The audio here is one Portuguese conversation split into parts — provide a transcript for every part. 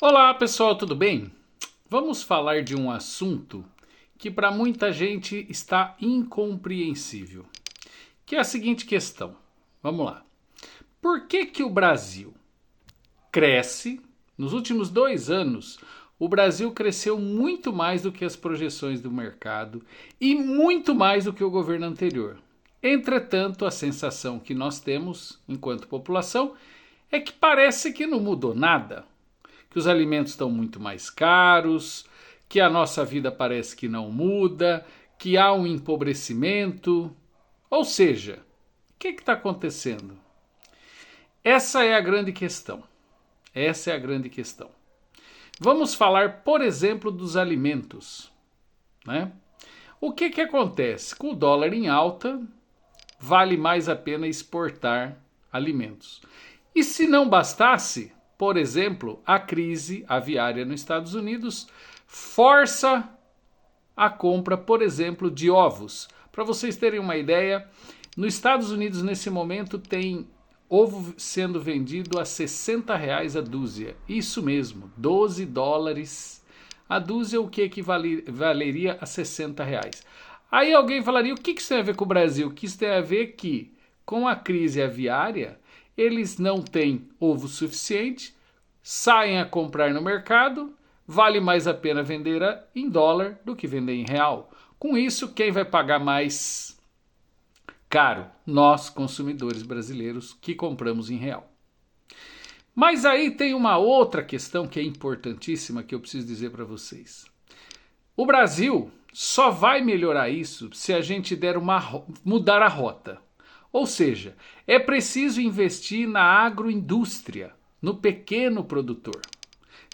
Olá pessoal, tudo bem? Vamos falar de um assunto que para muita gente está incompreensível, que é a seguinte questão. Vamos lá. Por que o Brasil cresce? Nos últimos 2 anos, o Brasil cresceu muito mais do que as projeções do mercado e muito mais do que o governo anterior. Entretanto, a sensação que nós temos enquanto população é que parece que não mudou nada, que os alimentos estão muito mais caros, que a nossa vida parece que não muda, que há um empobrecimento. Ou seja, o que está acontecendo? Essa é a grande questão. Essa é a grande questão. Vamos falar, por exemplo, dos alimentos, né? O que acontece? Com o dólar em alta, vale mais a pena exportar alimentos. E se não bastasse, por exemplo, a crise aviária nos Estados Unidos força a compra, por exemplo, de ovos. Para vocês terem uma ideia, nos Estados Unidos nesse momento tem ovo sendo vendido a R$ 60 a dúzia. Isso mesmo, 12 dólares a dúzia, o que equivaleria a R$ 60. Aí alguém falaria, o que isso tem a ver com o Brasil? O que isso tem a ver que, com a crise aviária, eles não têm ovo suficiente, saem a comprar no mercado, vale mais a pena vender em dólar do que vender em real. Com isso, quem vai pagar mais caro? Nós, consumidores brasileiros, que compramos em real. Mas aí tem uma outra questão que é importantíssima que eu preciso dizer para vocês. O Brasil só vai melhorar isso se a gente mudar a rota. Ou seja, é preciso investir na agroindústria, no pequeno produtor.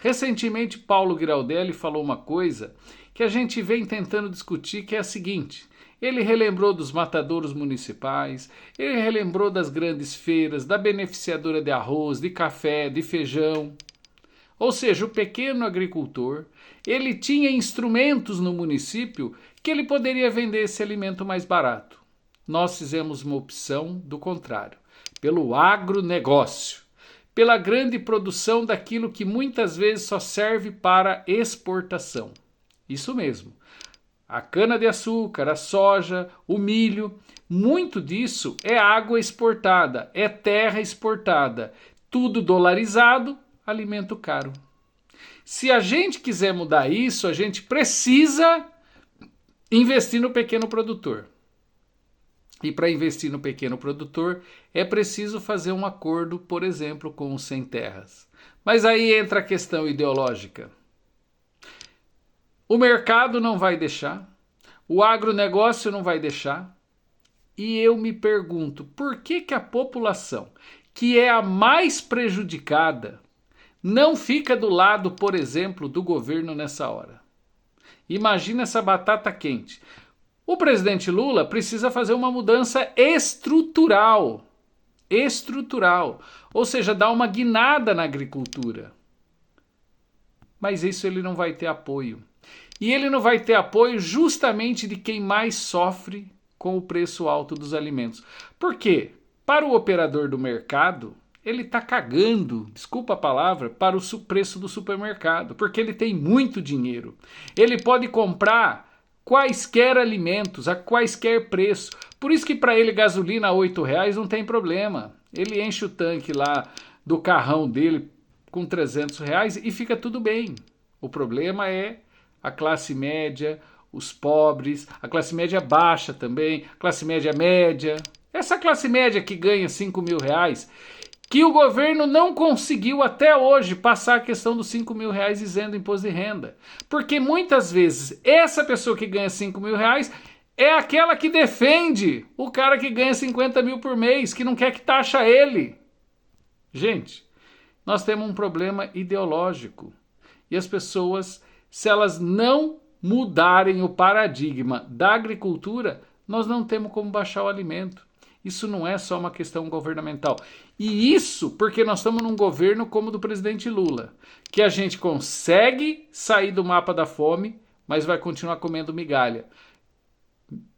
Recentemente, Paulo Giraldelli falou uma coisa que a gente vem tentando discutir, que é a seguinte. Ele relembrou dos matadouros municipais, ele relembrou das grandes feiras, da beneficiadora de arroz, de café, de feijão. Ou seja, o pequeno agricultor, ele tinha instrumentos no município que ele poderia vender esse alimento mais barato. Nós fizemos uma opção do contrário, pelo agronegócio, pela grande produção daquilo que muitas vezes só serve para exportação. Isso mesmo. A cana-de-açúcar, a soja, o milho, muito disso é água exportada, é terra exportada, tudo dolarizado, alimento caro. Se a gente quiser mudar isso, a gente precisa investir no pequeno produtor. E para investir no pequeno produtor é preciso fazer um acordo, por exemplo, com os sem terras. Mas aí entra a questão ideológica. O mercado não vai deixar, o agronegócio não vai deixar. E eu me pergunto, por que a população, que é a mais prejudicada, não fica do lado, por exemplo, do governo nessa hora? Imagina essa batata quente. O presidente Lula precisa fazer uma mudança estrutural. Estrutural. Ou seja, dar uma guinada na agricultura. Mas isso ele não vai ter apoio. E ele não vai ter apoio justamente de quem mais sofre com o preço alto dos alimentos. Por quê? Para o operador do mercado, ele está cagando, desculpa a palavra, para o preço do supermercado, porque ele tem muito dinheiro. Ele pode comprar quaisquer alimentos, a quaisquer preço. Por isso que para ele gasolina a R$ 8 não tem problema. Ele enche o tanque lá do carrão dele com R$ 300 e fica tudo bem. O problema é a classe média, os pobres, a classe média baixa também, a classe média média. Essa classe média que ganha R$ 5.000, que o governo não conseguiu até hoje passar a questão dos R$ 5.000 isento do imposto de renda. Porque muitas vezes essa pessoa que ganha R$ 5.000 é aquela que defende o cara que ganha 50 mil por mês, que não quer que taxa ele. Gente, nós temos um problema ideológico. E as pessoas, se elas não mudarem o paradigma da agricultura, nós não temos como baixar o alimento. Isso não é só uma questão governamental. E isso porque nós estamos num governo como o do presidente Lula, que a gente consegue sair do mapa da fome, mas vai continuar comendo migalha.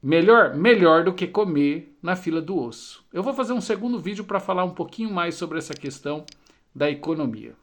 Melhor? Melhor do que comer na fila do osso. Eu vou fazer um segundo vídeo para falar um pouquinho mais sobre essa questão da economia.